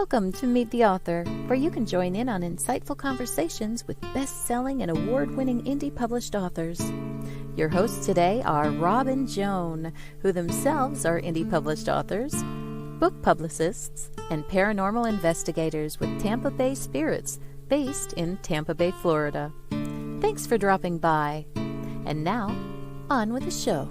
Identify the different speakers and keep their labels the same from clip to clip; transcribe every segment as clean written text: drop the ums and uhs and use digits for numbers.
Speaker 1: Welcome to Meet the Author, where you can join in on insightful conversations with best-selling and award-winning indie published authors. Your hosts today are Rob and Joan, who themselves are indie published authors, book publicists, and paranormal investigators with Tampa Bay Spirits, based in Tampa Bay, Florida. Thanks for dropping by. And now, on with the show.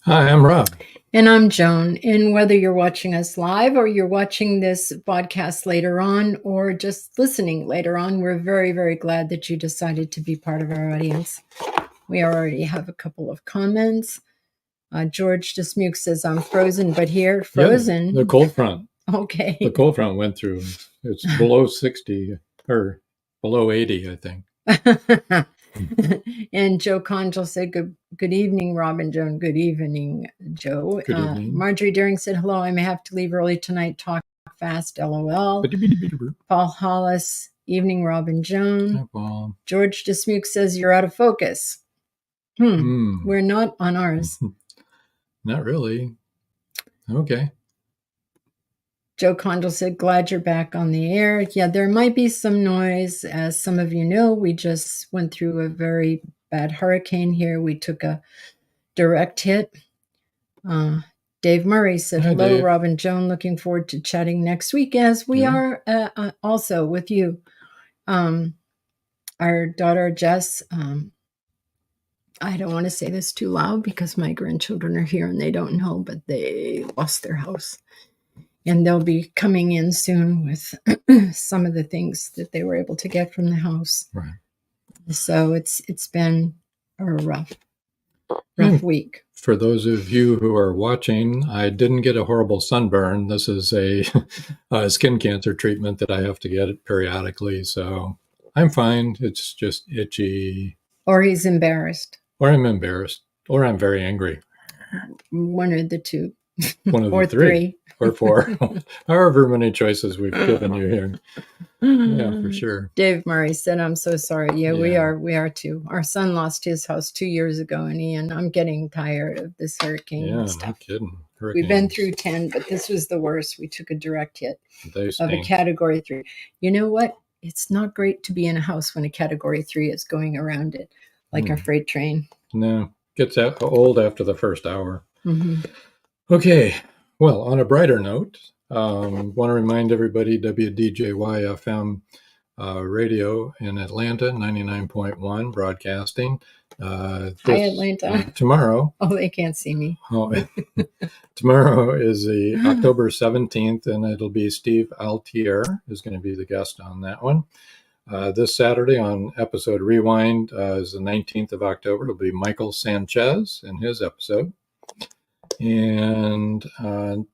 Speaker 2: Hi, I'm Rob.
Speaker 3: And I'm Joan. And whether you're watching us live or you're watching this podcast later on or just listening later on, we're very, very glad that you decided to be part of our audience. We already have a couple of comments. George Dismuke says, I'm frozen, but here, frozen.
Speaker 2: Yeah, the cold front.
Speaker 3: Okay.
Speaker 2: The cold front went through. It's below 60 or below 80, I think.
Speaker 3: And Joe Conjal said, good evening, Rob and Joan. Good evening, Joe.
Speaker 2: Good evening.
Speaker 3: Marjorie Deering said, hello, I may have to leave early tonight. Talk fast, LOL. Paul Hollis, evening, Rob and Joan.
Speaker 2: Hi, Paul.
Speaker 3: George Dismuke says, you're out of focus. We're not on ours.
Speaker 2: Not really. Okay.
Speaker 3: Joe Condell said, glad you're back on the air. Yeah, there might be some noise. As some of you know, we just went through a very bad hurricane here. We took a direct hit. Dave Murray said, hello,
Speaker 2: Dave.
Speaker 3: Rob and Joan. Looking forward to chatting next week, as we are also with you. Our daughter, Jess, I don't want to say this too loud because my grandchildren are here and they don't know, but they lost their house. And they'll be coming in soon with some of the things that they were able to get from the house.
Speaker 2: Right.
Speaker 3: So it's been a rough week.
Speaker 2: For those of you who are watching, I didn't get a horrible sunburn. This is a skin cancer treatment that I have to get periodically. So I'm fine. It's just itchy.
Speaker 3: Or he's embarrassed.
Speaker 2: Or I'm embarrassed. Or I'm very angry.
Speaker 3: One of the two.
Speaker 2: One of
Speaker 3: or
Speaker 2: the three. Or four. However many choices we've given you here. Yeah, for sure.
Speaker 3: Dave Murray said, I'm so sorry. Yeah, we are too. Our son lost his house 2 years ago, and I'm getting tired of this hurricane and stuff.
Speaker 2: No kidding.
Speaker 3: We've been through 10, but this was the worst. We took a direct hit of a Category 3. You know what? It's not great to be in a house when a Category 3 is going around it, like a freight train.
Speaker 2: No, gets old after the first hour.
Speaker 3: Mm-hmm.
Speaker 2: Okay. Well, on a brighter note, want to remind everybody WDJY-FM radio in Atlanta, 99.1 broadcasting.
Speaker 3: Hi, Atlanta.
Speaker 2: Tomorrow.
Speaker 3: Oh, they can't see me.
Speaker 2: Tomorrow is the October 17th, and it'll be Steve Altier who's going to be the guest on that one. This Saturday on episode Rewind is the 19th of October. It'll be Michael Sanchez in his episode. And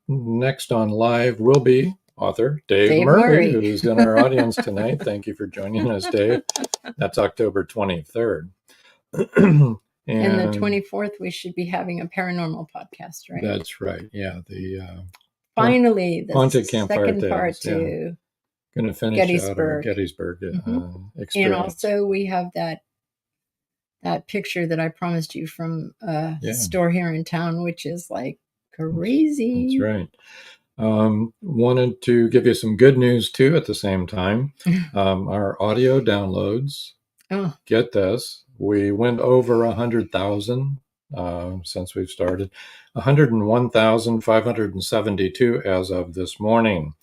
Speaker 2: next on live will be author Dave Murray, who's in our audience tonight. Thank you for joining us, Dave. That's October 23rd.
Speaker 3: And the 24th, we should be having a paranormal podcast, right?
Speaker 2: That's right. Yeah.
Speaker 3: Finally, the
Speaker 2: Haunted Campfire
Speaker 3: second
Speaker 2: Tales,
Speaker 3: part to
Speaker 2: going to finish out our Gettysburg experience.
Speaker 3: And also we have that picture that I promised you from a store here in town, which is like crazy.
Speaker 2: That's right. Wanted to give you some good news too at the same time. Our audio downloads, get this, we went over 100,000 since we've started, 101,572 as of this morning.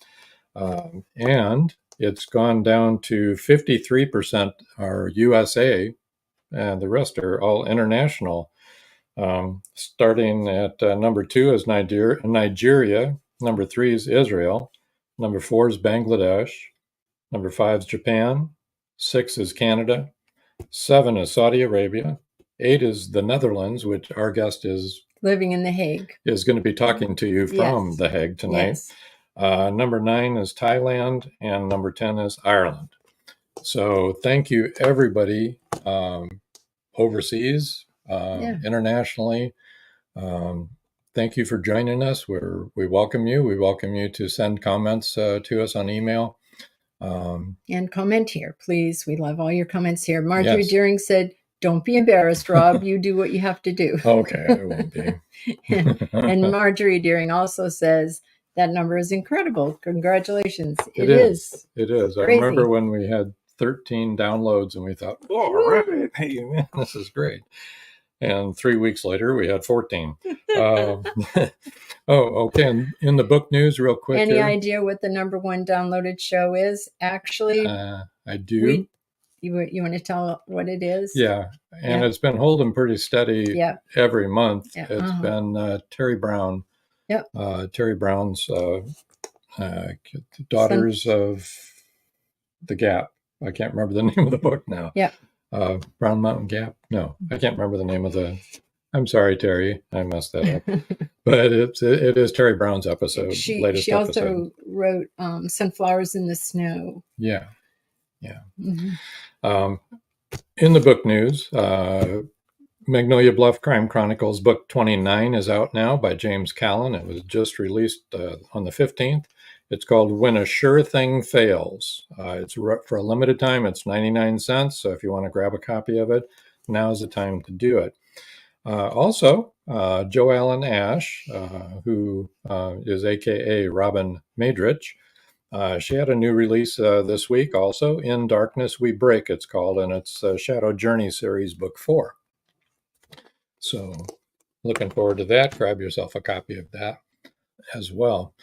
Speaker 2: And it's gone down to 53% are USA, and the rest are all international. Starting at number 2 is Nigeria. Number 3 is Israel. Number 4 is Bangladesh. Number 5 is Japan. 6 is Canada. 7 is Saudi Arabia. 8 is the Netherlands, which our guest is
Speaker 3: living in The Hague.
Speaker 2: Is going to be talking to you from The Hague tonight.
Speaker 3: Yes.
Speaker 2: Number 9 is Thailand, and number 10 is Ireland. So thank you, everybody, overseas, internationally. Thank you for joining us. We welcome you. We welcome you to send comments to us on email.
Speaker 3: And comment here, please. We love all your comments here. Marjorie Deering said, Don't be embarrassed, Rob. You do what you have to do.
Speaker 2: Okay, I won't be.
Speaker 3: And Marjorie Deering also says that number is incredible. Congratulations.
Speaker 2: It is.
Speaker 3: It
Speaker 2: is.
Speaker 3: Crazy.
Speaker 2: I remember when we had 13 downloads and we thought, all right, hey, man, this is great. And 3 weeks later, we had 14. Okay. And in the book news, real quick.
Speaker 3: Any idea what the number one downloaded show is? Actually,
Speaker 2: I do.
Speaker 3: You want to tell what it is?
Speaker 2: Yeah. And it's been holding pretty steady every month.
Speaker 3: Yeah.
Speaker 2: It's been Terry Brown.
Speaker 3: Yep.
Speaker 2: Terry Brown's Daughters of the Gap. I can't remember the name of the book now.
Speaker 3: Yeah.
Speaker 2: Brown Mountain Gap. No, I can't remember the name of the. I'm sorry, Terry. I messed that up. But it is Terry Brown's episode.
Speaker 3: She
Speaker 2: episode.
Speaker 3: also wrote Sunflowers in the Snow.
Speaker 2: Yeah.
Speaker 3: Mm-hmm.
Speaker 2: In the book news, Magnolia Bluff Crime Chronicles book 29 is out now by James Callan. It was just released on the 15th. It's called When a Sure Thing Fails. It's for a limited time. It's 99 cents. So if you want to grab a copy of it, now's the time to do it. Also, Jo Allen Ash, who is AKA Robin Madrich, she had a new release this week also. In Darkness We Break, it's called, and it's Shadow Journey series book 4. So looking forward to that. Grab yourself a copy of that as well.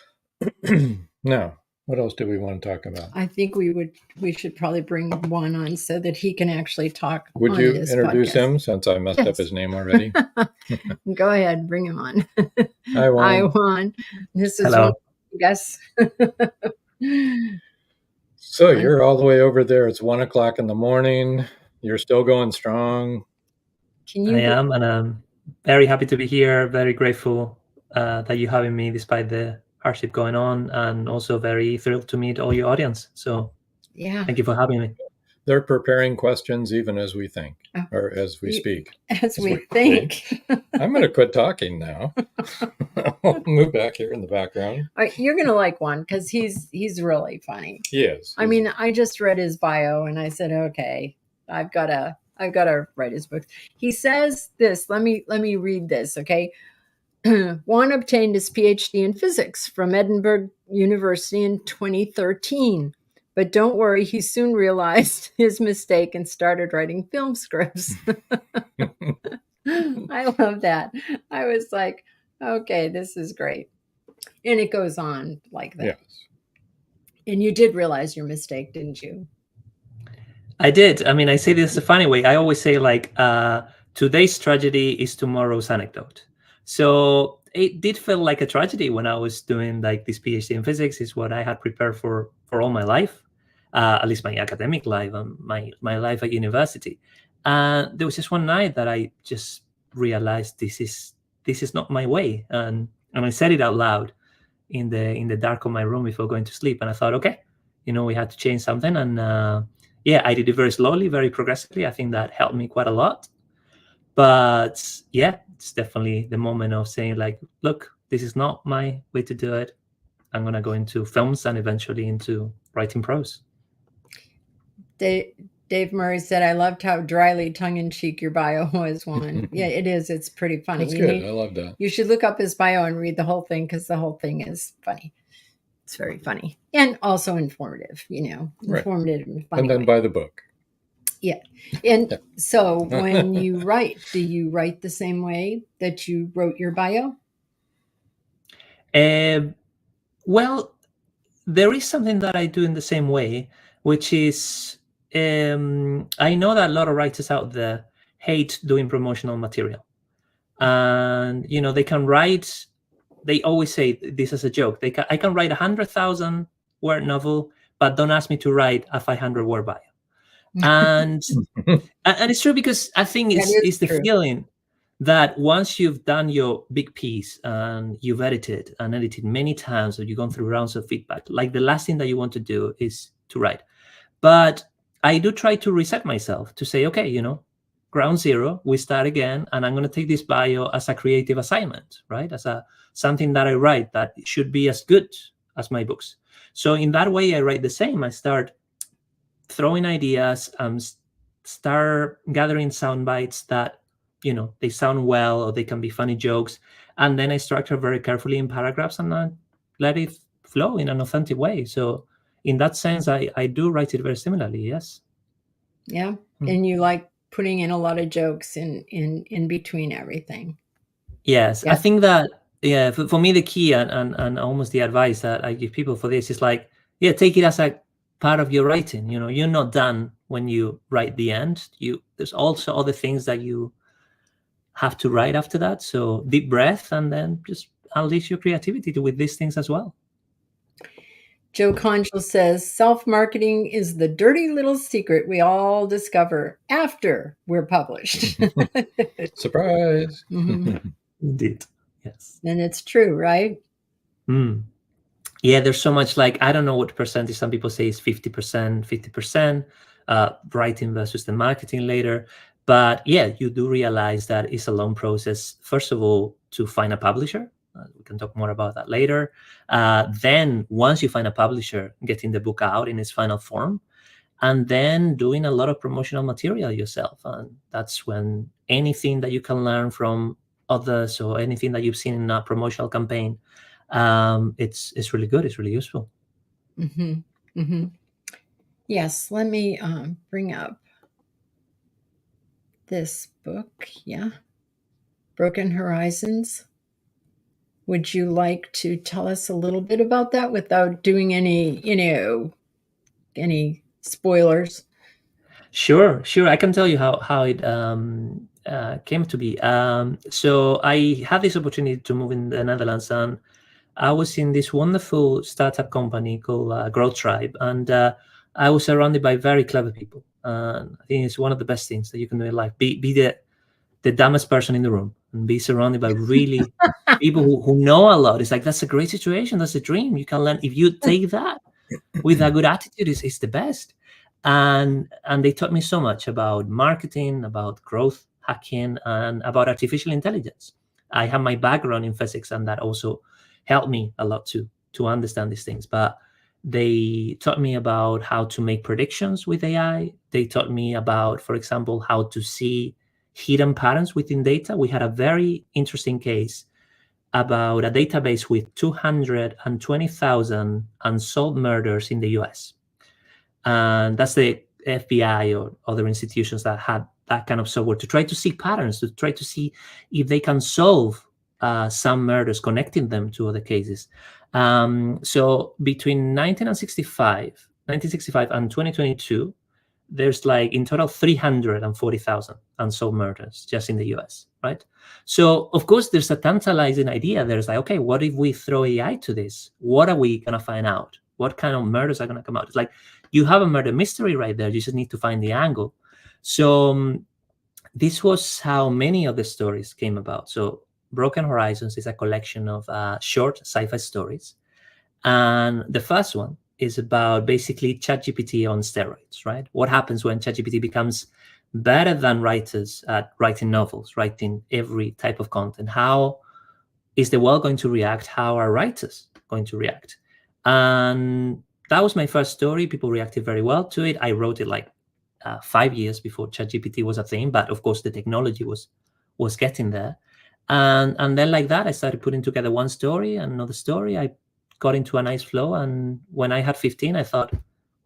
Speaker 2: Now, what else do we want to talk about?
Speaker 3: I think we should probably bring Juan on so that he can actually talk.
Speaker 2: Would you introduce him, since I messed up his name already?
Speaker 3: Go ahead, bring him on.
Speaker 2: Hi, Juan.
Speaker 3: Hi, Juan. This is
Speaker 4: Hello.
Speaker 3: Yes.
Speaker 2: So you're all the way over there. It's 1 o'clock in the morning. You're still going strong.
Speaker 3: I
Speaker 4: am, and I'm very happy to be here. Very grateful that you're having me despite the hardship going on, and also very thrilled to meet all your audience. So thank you for having me.
Speaker 2: They're preparing questions even as we think, or as we speak.
Speaker 3: As we think.
Speaker 2: I'm going to quit talking now. I'll move back here in the background.
Speaker 3: You're going to like Juan because he's really funny.
Speaker 2: He is.
Speaker 3: I mean, I just read his bio and I said, okay, I've got to write his book. He says this. Let me read this. Okay. Juan obtained his PhD in physics from Edinburgh University in 2013. But don't worry, he soon realized his mistake and started writing film scripts. I love that. I was like, okay, this is great. And it goes on like that.
Speaker 2: Yes.
Speaker 3: And you did realize your mistake, didn't you?
Speaker 4: I did. I mean, I say this a funny way. I always say, like, today's tragedy is tomorrow's anecdote. So it did feel like a tragedy when I was doing like this PhD in physics. Is what I had prepared for all my life, at least my academic life and my life at university. And there was just one night that I just realized this is not my way, and I said it out loud in the dark of my room before going to sleep. And I thought, okay, we had to change something. And I did it very slowly, very progressively. I think that helped me quite a lot. But it's definitely the moment of saying, like, look, this is not my way to do it. I'm going to go into films and eventually into writing prose.
Speaker 3: Dave Murray said, I loved how dryly tongue-in-cheek your bio was, Juan. Yeah, it is. It's pretty funny.
Speaker 2: That's good. I love that.
Speaker 3: You should look up his bio and read the whole thing because the whole thing is funny. It's very funny. And also informative, informative and funny.
Speaker 2: And then buy the book.
Speaker 3: Yeah. And so when you write, do you write the same way that you wrote your bio?
Speaker 4: Well, there is something that I do in the same way, which is I know that a lot of writers out there hate doing promotional material. And, they can write, they always say this as a joke. I can write 100,000 word novel, but don't ask me to write a 500 word bio. And it's true, because I think it's the feeling that once you've done your big piece and you've edited many times, or you've gone through rounds of feedback, like the last thing that you want to do is to write. But I do try to reset myself to say, okay, ground zero, we start again, and I'm going to take this bio as a creative assignment, right? As something that I write that should be as good as my books. So in that way, I write the same. I start throwing ideas, start gathering sound bites that, they sound well, or they can be funny jokes. And then I structure very carefully in paragraphs, and I let it flow in an authentic way. So in that sense, I do write it very similarly. Yes.
Speaker 3: Yeah. And you like putting in a lot of jokes in between everything.
Speaker 4: Yes. I think that, for me, the key and almost the advice that I give people for this is like, take it as a part of your writing. You're not done when you write the end. There's also other things that you have to write after that. So deep breath, and then just unleash your creativity with these things as well.
Speaker 3: Joe Conchel says, self-marketing is the dirty little secret we all discover after we're published.
Speaker 2: Surprise.
Speaker 4: Indeed. Yes.
Speaker 3: And it's true, right?
Speaker 4: Yeah, there's so much, like, I don't know what percentage. Some people say it's 50%, 50%, writing versus the marketing later. But yeah, you do realize that it's a long process, first of all, to find a publisher. We can talk more about that later. Then once you find a publisher, getting the book out in its final form, and then doing a lot of promotional material yourself. And that's when anything that you can learn from others, or anything that you've seen in a promotional campaign, it's really good. It's really useful.
Speaker 3: Yes, let me bring up this book. Yeah, Broken Horizons. Would you like to tell us a little bit about that without doing any spoilers?
Speaker 4: Sure. I can tell you how it came to be. So I had this opportunity to move in the Netherlands, and I was in this wonderful startup company called Growth Tribe, and I was surrounded by very clever people. I think it's one of the best things that you can do in life. Be the dumbest person in the room, and be surrounded by really people who know a lot. It's like, that's a great situation. That's a dream. You can learn if you take that with a good attitude. It's the best. And they taught me so much about marketing, about growth hacking, and about artificial intelligence. I have my background in physics, and that also helped me a lot to understand these things. But they taught me about how to make predictions with AI. They taught me about, for example, how to see hidden patterns within data. We had a very interesting case about a database with 220,000 unsolved murders in the US. And that's the FBI or other institutions that had that kind of software to try to see patterns, to try to see if they can solve some murders, connecting them to other cases. So between 1965 and 2022, there's like in total 340,000 unsolved murders just in the US, right? So of course there's a tantalizing idea. There's like, okay, what if we throw AI to this? What are we gonna find out? What kind of murders are gonna come out? It's like, you have a murder mystery right there. You just need to find the angle. So this was how many of the stories came about. So Broken Horizons is a collection of short sci-fi stories. And the first one is about basically ChatGPT on steroids, right? What happens when ChatGPT becomes better than writers at writing novels, writing every type of content? How is the world going to react? How are writers going to react? And that was my first story. People reacted very well to it. I wrote it like 5 years before ChatGPT was a thing, but of course the technology was getting there. And then like that, I started putting together one story and another story. I got into a nice flow, and when I had 15, I thought,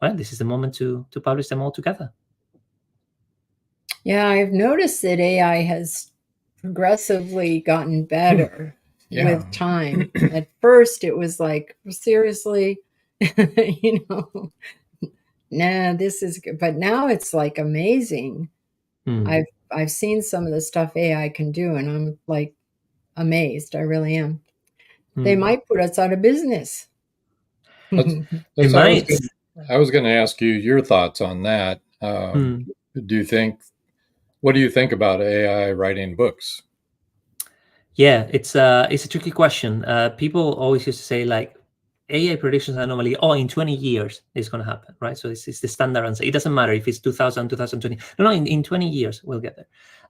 Speaker 4: well, this is the moment to publish them all together.
Speaker 3: Yeah, I've noticed that AI has progressively gotten better with time. At first, it was like, seriously, nah, this is good. But now it's like amazing. I've seen some of the stuff AI can do, and I'm like amazed. I really am. They might put us out of business.
Speaker 2: I was going to ask you your thoughts on that. What do you think about AI writing books?
Speaker 4: Yeah, it's a tricky question. People always used to say like, AI predictions are normally, in 20 years it's going to happen, right? So it's the standard answer. It doesn't matter if it's 2000, 2020. No, in 20 years we'll get there.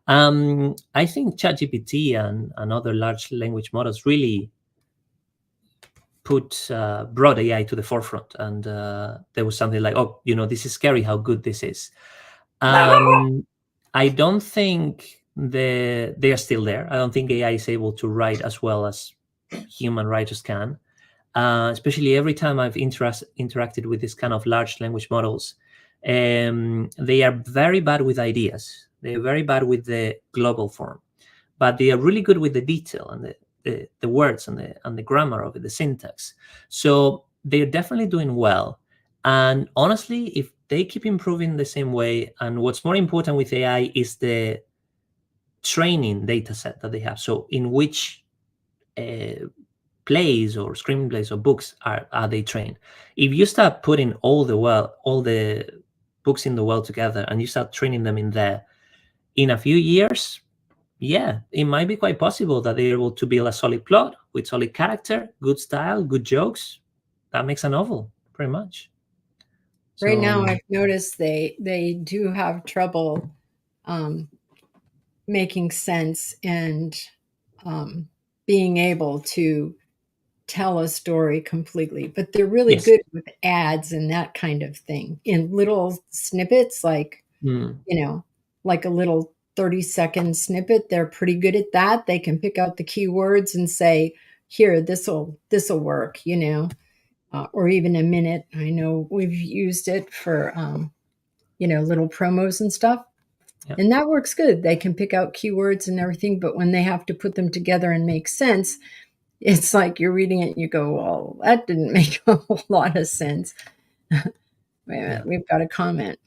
Speaker 4: I think ChatGPT and other large language models really brought AI to the forefront. And there was something like, this is scary how good this is. I don't think they are still there. I don't think AI is able to write as well as human writers can. Especially every time I've interacted with this kind of large language models, they are very bad with ideas. They are very bad with the global form, but they are really good with the detail and the words and the grammar of it, the syntax. So they're definitely doing well. And honestly, if they keep improving the same way, and what's more important with AI is the training data set that they have. So in which plays or screenplays or books are they trained? If you start putting all the books in the world together and you start training them in there, in a few years, yeah, it might be quite possible that they're able to build a solid plot with solid character, good style, good jokes. That makes a novel, pretty much.
Speaker 3: Right now, I've noticed they do have trouble making sense and being able to tell a story completely, but they're really good with ads and that kind of thing in little snippets, like like a little 30-second snippet. They're pretty good at that. They can pick out the keywords and say, here, this'll work, or even a minute. I know we've used it for little promos and stuff. And that works good. They can pick out keywords and everything, but when they have to put them together and make sense, it's like you're reading it and you go, well, that didn't make a whole lot of sense. Wait a minute, we've got a comment.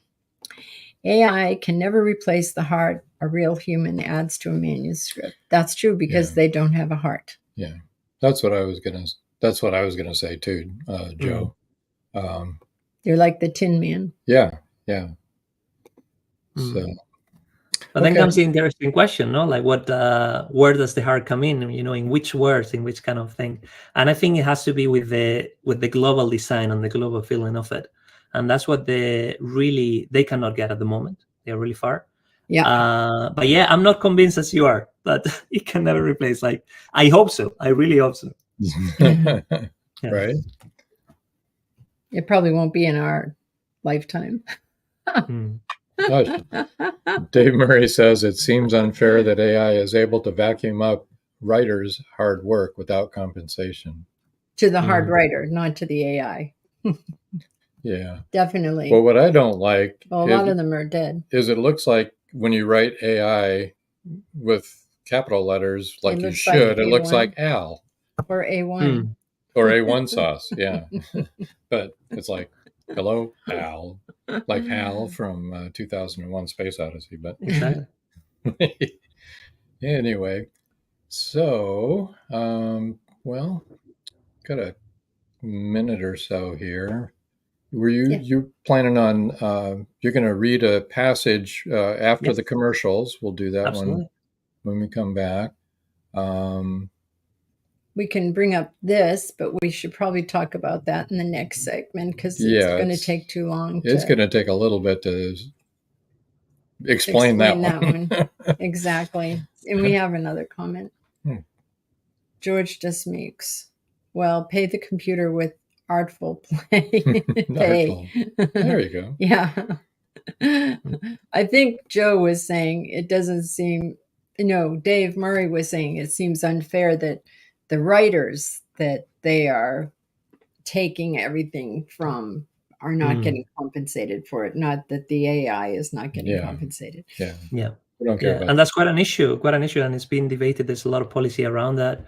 Speaker 3: AI can never replace the heart a real human adds to a manuscript. That's true because they don't have a heart.
Speaker 2: Yeah, that's what I was gonna say too, Joe.
Speaker 3: You're like the Tin Man.
Speaker 2: Yeah. So.
Speaker 4: But then comes the interesting question, no? Like, where does the heart come in? In which words, in which kind of thing? And I think it has to be with the global design and the global feeling of it, and that's what they cannot get at the moment. They are really far.
Speaker 3: Yeah.
Speaker 4: But yeah, I'm not convinced as you are that it can never replace. Like, I hope so. I really hope so.
Speaker 2: Right.
Speaker 3: It probably won't be in our lifetime.
Speaker 2: Gosh. Dave Murray says it seems unfair that AI is able to vacuum up writers' hard work without compensation.
Speaker 3: To the hard writer, not to the AI.
Speaker 2: Yeah.
Speaker 3: Definitely.
Speaker 2: Well, what I don't like,
Speaker 3: a lot of them are dead,
Speaker 2: is it looks like when you write AI with capital letters like you should, it looks like Al.
Speaker 3: Or A1.
Speaker 2: Or A1 sauce, yeah. But it's like, hello, Al. Like Hal from 2001 Space Odyssey. But anyway, so, well, got a minute or so here. Were you planning on, you're going to read a passage after the commercials. We'll do that one when we come back.
Speaker 3: We can bring up this, but we should probably talk about that in the next segment because it's going to take too long.
Speaker 2: It's going to take a little bit to explain that one.
Speaker 3: Exactly. And we have another comment. George just makes, well, pay the computer with artful play.
Speaker 2: Artful. There you go.
Speaker 3: Yeah. I think Joe was saying it doesn't seem, Dave Murray was saying it seems unfair that the writers that they are taking everything from are not getting compensated for it. Not that the AI is not getting compensated.
Speaker 2: Yeah.
Speaker 4: We don't care about and that's quite an issue, and it's been debated. There's a lot of policy around that.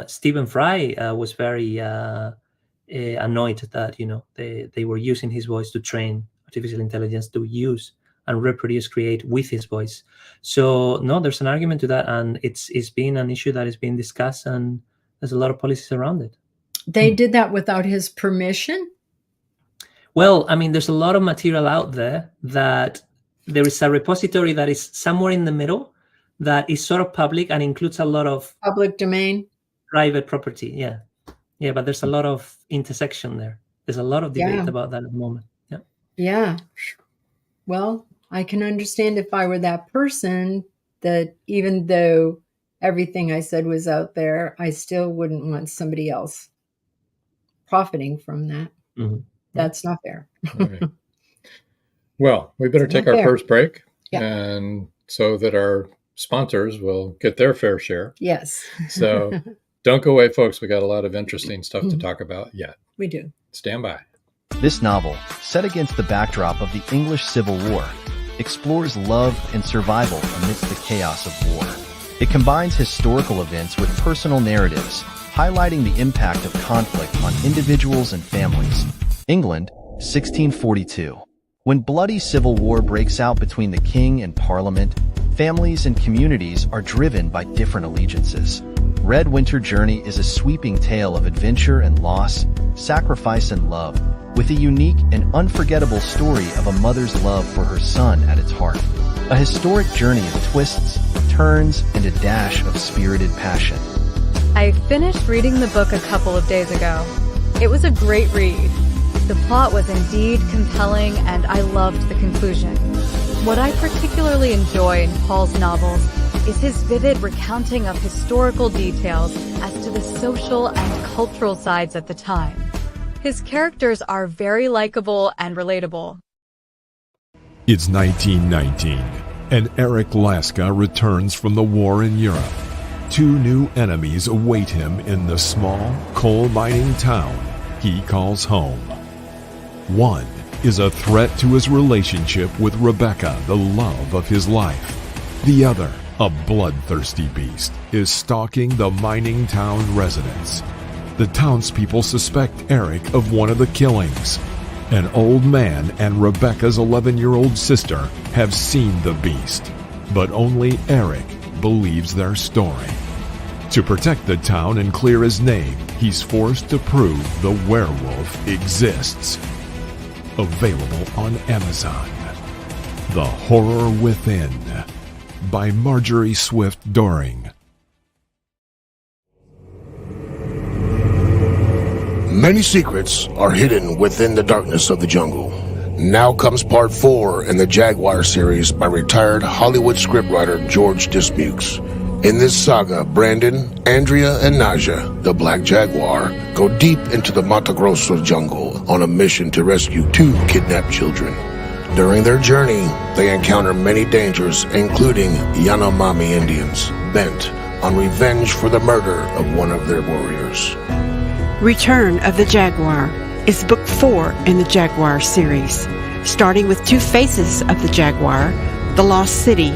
Speaker 4: Stephen Fry was very annoyed that they were using his voice to train artificial intelligence to use and reproduce, create with his voice. So no, there's an argument to that, and it's been an issue that is being discussed, and there's a lot of policies around it.
Speaker 3: They did that without his permission?
Speaker 4: Well, I mean, there's a lot of material out there that there is a repository that is somewhere in the middle that is sort of public and includes a lot of
Speaker 3: public domain,
Speaker 4: private property. Yeah, but there's a lot of intersection there. There's a lot of debate about that at the moment.
Speaker 3: Yeah. Well, I can understand if I were that person that even though everything I said was out there, I still wouldn't want somebody else profiting from that. That's not fair.
Speaker 2: Right. Well, we better take our
Speaker 3: fair.
Speaker 2: first break,
Speaker 3: Yeah.
Speaker 2: and so that our sponsors will get their fair share.
Speaker 3: Yes.
Speaker 2: So don't go away, folks. We got a lot of interesting stuff to talk about yet.
Speaker 3: We do.
Speaker 2: Stand by.
Speaker 5: This novel, set against the backdrop of the English Civil War, explores love and survival amidst the chaos of war. It combines historical events with personal narratives, highlighting the impact of conflict on individuals and families. England, 1642. When bloody civil war breaks out between the king and parliament, families and communities are driven by different allegiances. Red Winter Journey is a sweeping tale of adventure and loss, sacrifice and love, with a unique and unforgettable story of a mother's love for her son at its heart. A historic journey of twists, turns, and a dash of spirited passion.
Speaker 6: I finished reading the book a couple of days ago. It was a great read. The plot was indeed compelling, and I loved the conclusion. What I particularly enjoy in Paul's novels is his vivid recounting of historical details as to the social and cultural sides at the time. His characters are very likable and relatable.
Speaker 7: It's 1919, and Eric Laska returns from the war in Europe. Two new enemies await him in the small, coal-mining town he calls home. One is a threat to his relationship with Rebecca, the love of his life. The other, a bloodthirsty beast, is stalking the mining town residents. The townspeople suspect Eric of one of the killings. An old man and Rebecca's 11-year-old sister have seen the beast, but only Eric believes their story. To protect the town and clear his name, he's forced to prove the werewolf exists. Available on Amazon. The Horror Within by Marjorie Swift Doring.
Speaker 8: Many secrets are hidden within the darkness of the jungle. Now comes part 4 in the Jaguar series by retired Hollywood scriptwriter George Dismukes. In this saga, Brandon, Andrea, and Naja, the Black Jaguar, go deep into the Mato Grosso jungle on a mission to rescue 2 kidnapped children. During their journey, they encounter many dangers, including Yanomami Indians, bent on revenge for the murder of one of their warriors.
Speaker 9: Return of the Jaguar is book 4 in the Jaguar series, starting with 2 faces of the Jaguar, the Lost City,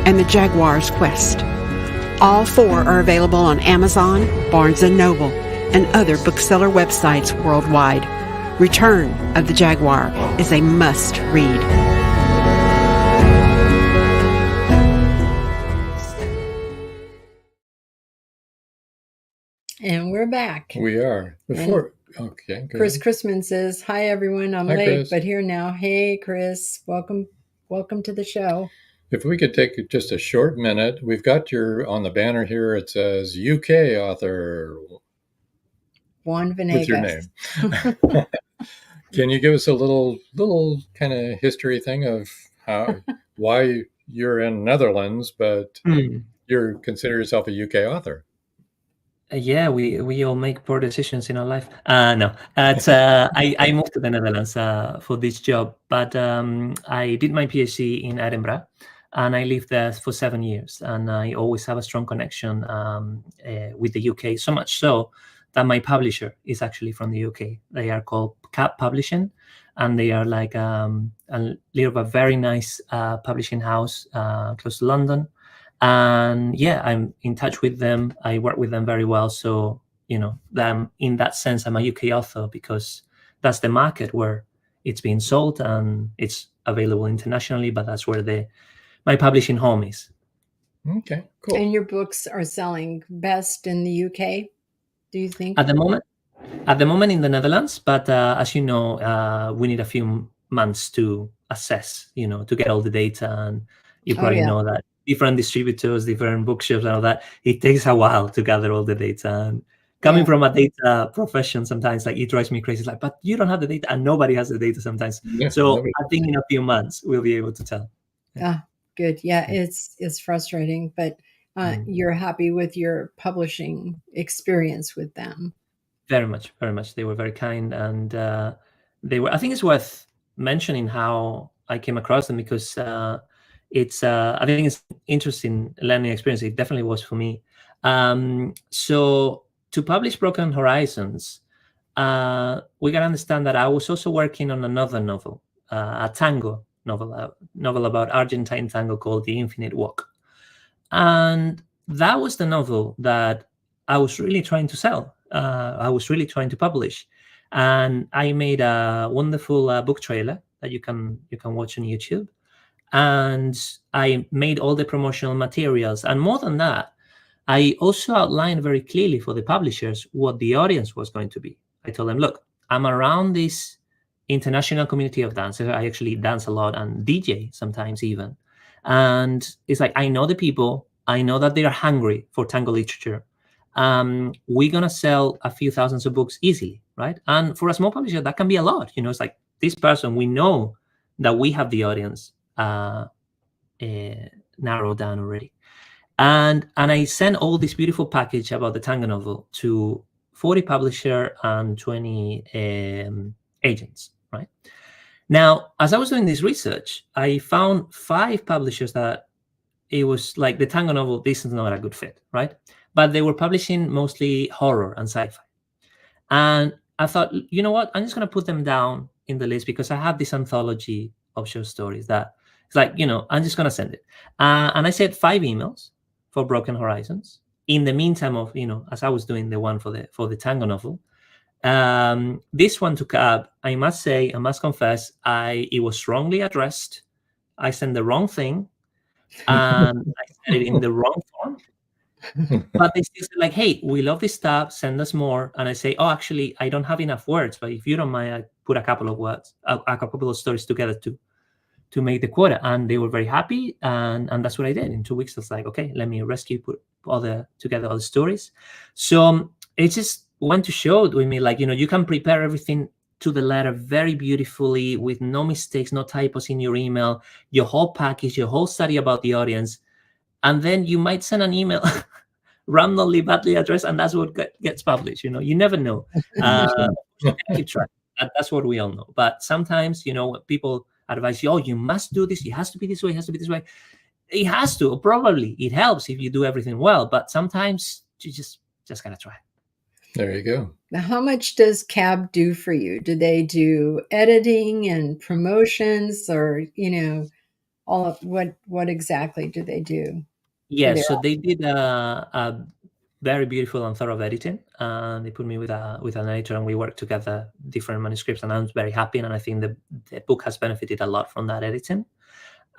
Speaker 9: and the Jaguar's Quest. All 4 are available on Amazon, Barnes & Noble, and other bookseller websites worldwide. Return of the Jaguar is a must-read.
Speaker 3: And we're back.
Speaker 2: We are. Okay, good.
Speaker 3: Chris Chrisman says, "Hi everyone, I'm
Speaker 2: Hi,
Speaker 3: late,
Speaker 2: Chris.
Speaker 3: but here now." Hey Chris, welcome to the show.
Speaker 2: If we could take just a short minute, we've got on the banner here, it says UK author
Speaker 3: JUAN Venegas.
Speaker 2: with your name. Can you give us a little kind of history thing of why you're in Netherlands, but you consider yourself a UK author?
Speaker 4: Yeah, we all make poor decisions in our life. No, I moved to the Netherlands for this job, but I did my PhD in Edinburgh, and I lived there for 7 years, and I always have a strong connection with the UK, so much so that my publisher is actually from the UK. They are called Cap Publishing, and they are like a very nice publishing house close to London. And yeah, I'm in touch with them. I work with them very well. So, in that sense, I'm a UK author because that's the market where it's being sold, and it's available internationally, but that's where my publishing home is.
Speaker 2: Okay, cool.
Speaker 3: And your books are selling best in the UK, do you think?
Speaker 4: At the moment in the Netherlands, but as you know, we need a few months to assess, to get all the data, and you probably know that different distributors, different bookshops, and all that, it takes a while to gather all the data. And coming from a data profession, sometimes it drives me crazy. It's like, but you don't have the data, and nobody has the data sometimes. So I think in a few months we'll be able to tell.
Speaker 3: Good. Yeah, it's frustrating, but you're happy with your publishing experience with them.
Speaker 4: Very much, very much. They were very kind, and they were. I think it's worth mentioning how I came across them because it's I think it's an interesting learning experience. It definitely was for me. So to publish Broken Horizons, we got to understand that I was also working on another novel, a tango novel about Argentine tango called The Infinite Walk. And that was the novel that I was really trying to sell. I was really trying to publish. And I made a wonderful book trailer that you can watch on YouTube. And I made all the promotional materials. And more than that, I also outlined very clearly for the publishers what the audience was going to be. I told them, look, I'm around this international community of dancers. I actually dance a lot and DJ sometimes even. And it's like, I know the people. I know that they are hungry for tango literature. We're going to sell a few thousands of books easily, right? And for a small publisher, that can be a lot. It's like this person, we know that we have the audience narrowed down already. And I sent all this beautiful package about the tango novel to 40 publishers and 20 agents, right? Now, as I was doing this research, I found 5 publishers that it was like the tango novel, this is not a good fit, right? But they were publishing mostly horror and sci-fi. And I thought, you know what? I'm just going to put them down in the list because I have this anthology of short stories that it's like, I'm just going to send it. And I sent 5 emails for Broken Horizons. In the meantime of, as I was doing the one for the tango novel, this one took up, I must confess, it was wrongly addressed. I sent the wrong thing. I said it in the wrong form. But they still said like, hey, we love this stuff, send us more. And I say, oh, actually, I don't have enough words, but if you don't mind, I put a couple of words, a couple of stories together to make the quota. And they were very happy. And that's what I did. In 2 weeks, I was like, okay, let me put together all the stories. So it just went to show with me, like, you can prepare everything to the letter very beautifully with no mistakes, no typos in your email, your whole package, your whole study about the audience. And then you might send an email randomly badly addressed, and that's what gets published. You never know. Keep track. That's what we all know. But sometimes, people advise you, oh, you must do this. It has to be this way. It has to be this way. It has to. Probably it helps if you do everything well. But sometimes you just gotta try.
Speaker 2: There you go.
Speaker 3: Now, how much does CAB do for you? Do they do editing and promotions, or all of what exactly do they do?
Speaker 4: Yeah, so they did a very beautiful and thorough editing. They put me with an editor, and we worked together different manuscripts, and I'm very happy. And I think the book has benefited a lot from that editing.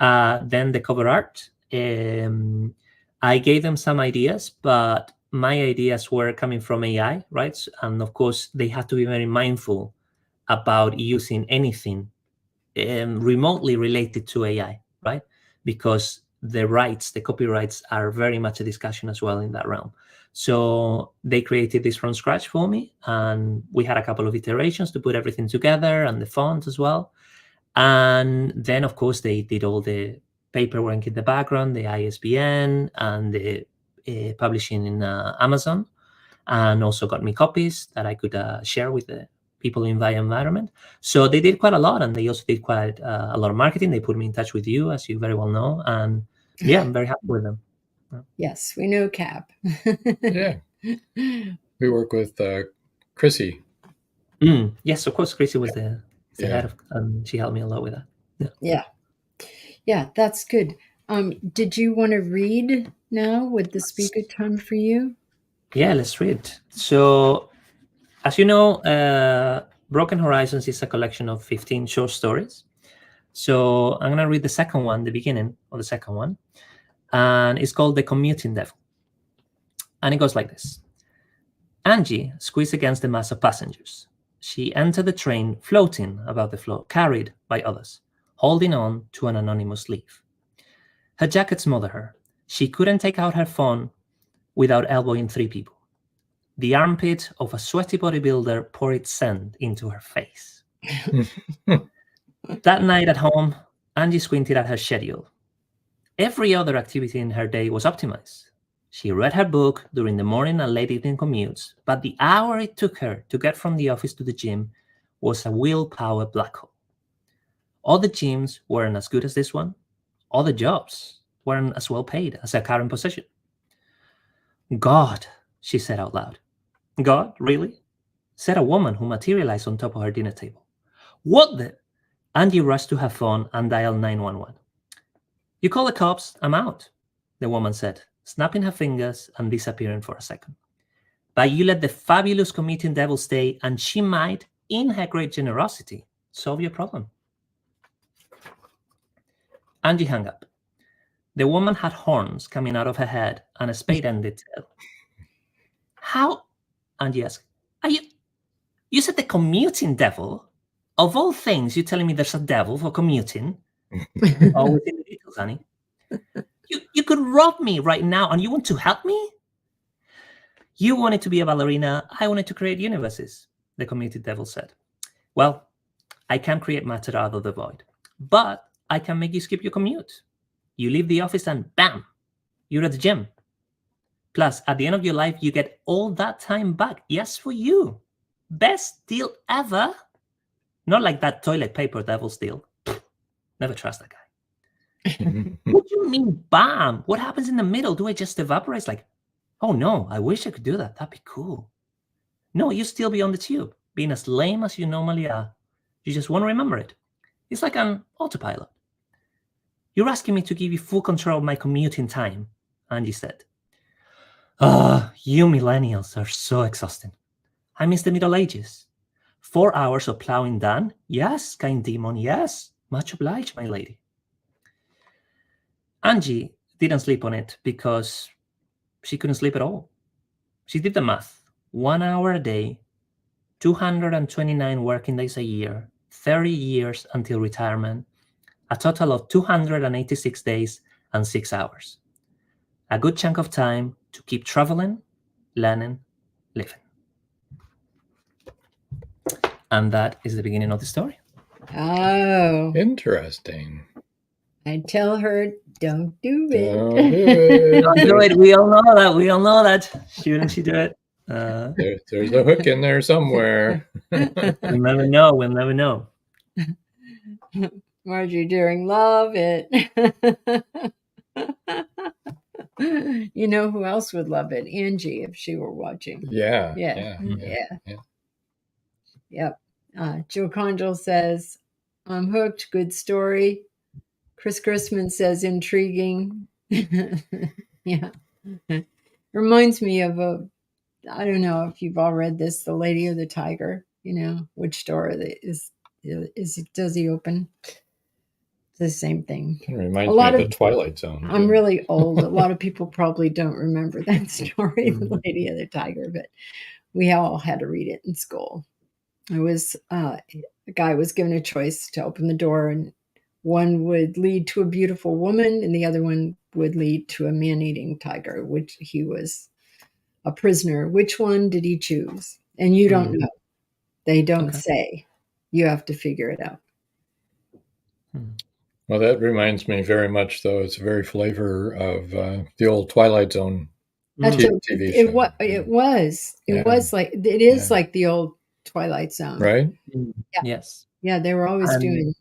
Speaker 4: Then the cover art. I gave them some ideas, but my ideas were coming from AI, right? And of course, they had to be very mindful about using anything remotely related to AI, right? Because the copyrights are very much a discussion as well in that realm. So they created this from scratch for me, and we had a couple of iterations to put everything together, and the font as well. And then, of course, they did all the paperwork in the background, the ISBN, and the publishing in Amazon, and also got me copies that I could share with the people in the environment. So they did quite a lot, and they also did quite a lot of marketing. They put me in touch with you, as you very well know, and yeah, I'm very happy with them.
Speaker 3: Yes, we know CAB.
Speaker 2: Yeah, we work with Chrissy.
Speaker 4: Yes, of course, Chrissy was the head of, and she helped me a lot with that.
Speaker 3: Yeah, that's good. Did you want to read now? Would this be a good time for you?
Speaker 4: Yeah, let's read. So, as you know, Broken Horizons is a collection of 15 short stories. So I'm going to read the second one, the beginning of the second one. And it's called The Commuting Devil. And it goes like this. Angie squeezed against the mass of passengers. She entered the train floating above the floor, carried by others, holding on to an anonymous leaf. Her jacket smothered her. She couldn't take out her phone without elbowing 3 people. The armpit of a sweaty bodybuilder poured sand into her face. That night at home, Angie squinted at her schedule. Every other activity in her day was optimized. She read her book during the morning and late evening commutes, but the hour it took her to get from the office to the gym was a willpower black hole. All the gyms weren't as good as this one. All the jobs weren't as well paid as her current position. God, she said out loud. God, really? Said a woman who materialized on top of her dinner table. What the? Angie rushed to her phone and dialed 911. You call the cops, I'm out, the woman said, snapping her fingers and disappearing for a second. But you let the fabulous commuting devil stay, and she might, in her great generosity, solve your problem. Angie hung up. The woman had horns coming out of her head and a spade-ended tail. How? Angie asked. You said the commuting devil? Of all things, you're telling me there's a devil for commuting? Oh, within the details, honey. You could rob me right now, and you want to help me? You wanted to be a ballerina. I wanted to create universes, the commuting devil said. Well, I can't create matter out of the void, but I can make you skip your commute. You leave the office and bam, you're at the gym. Plus, at the end of your life, you get all that time back. Yes, for you. Best deal ever. Not like that toilet paper devil's deal. Never trust that guy. What do you mean, bam? What happens in the middle? Do I just evaporate? Like, oh no, I wish I could do that. That'd be cool. No, you still be on the tube, being as lame as you normally are. You just won't remember it. It's like an autopilot. You're asking me to give you full control of my commuting time, Angie said. You millennials are so exhausting. I miss the Middle Ages. 4 hours of plowing done? Yes, kind demon, yes. Much obliged, my lady. Angie didn't sleep on it because she couldn't sleep at all. She did the math. 1 hour a day, 229 working days a year, 30 years until retirement, a total of 286 days and 6 hours. A good chunk of time to keep traveling, learning, living. And that is the beginning of the story.
Speaker 3: Oh.
Speaker 2: Interesting.
Speaker 3: I tell her, don't do it.
Speaker 2: Don't do it.
Speaker 4: Don't do it. We all know that. We all know that. Shouldn't she do it?
Speaker 2: There's a hook in there somewhere.
Speaker 4: We'll never know. We'll never know.
Speaker 3: Marjorie Deering, love it. You know who else would love it? Angie, if she were watching.
Speaker 2: Yeah.
Speaker 3: Yep. Joe Conjal says, I'm hooked. Good story. Chris Chrisman says, intriguing. Yeah. Reminds me of I don't know if you've all read this, The Lady of the Tiger. You know, which door does he open? It's the same thing.
Speaker 2: It reminds me of the Twilight Zone.
Speaker 3: I'm really old. A lot of people probably don't remember that story, The Lady of the Tiger, but we all had to read it in school. It was a guy was given a choice to open the door, and one would lead to a beautiful woman and the other one would lead to a man-eating tiger, which he was a prisoner. Which one did he choose? And you don't know. They don't say. You have to figure it out.
Speaker 2: Well, that reminds me very much, though. It's a very flavor of the old Twilight Zone TV show.
Speaker 3: It was like, it is like the old Twilight Zone.
Speaker 2: Right?
Speaker 3: Yeah.
Speaker 4: Yes.
Speaker 3: Yeah, they were always doing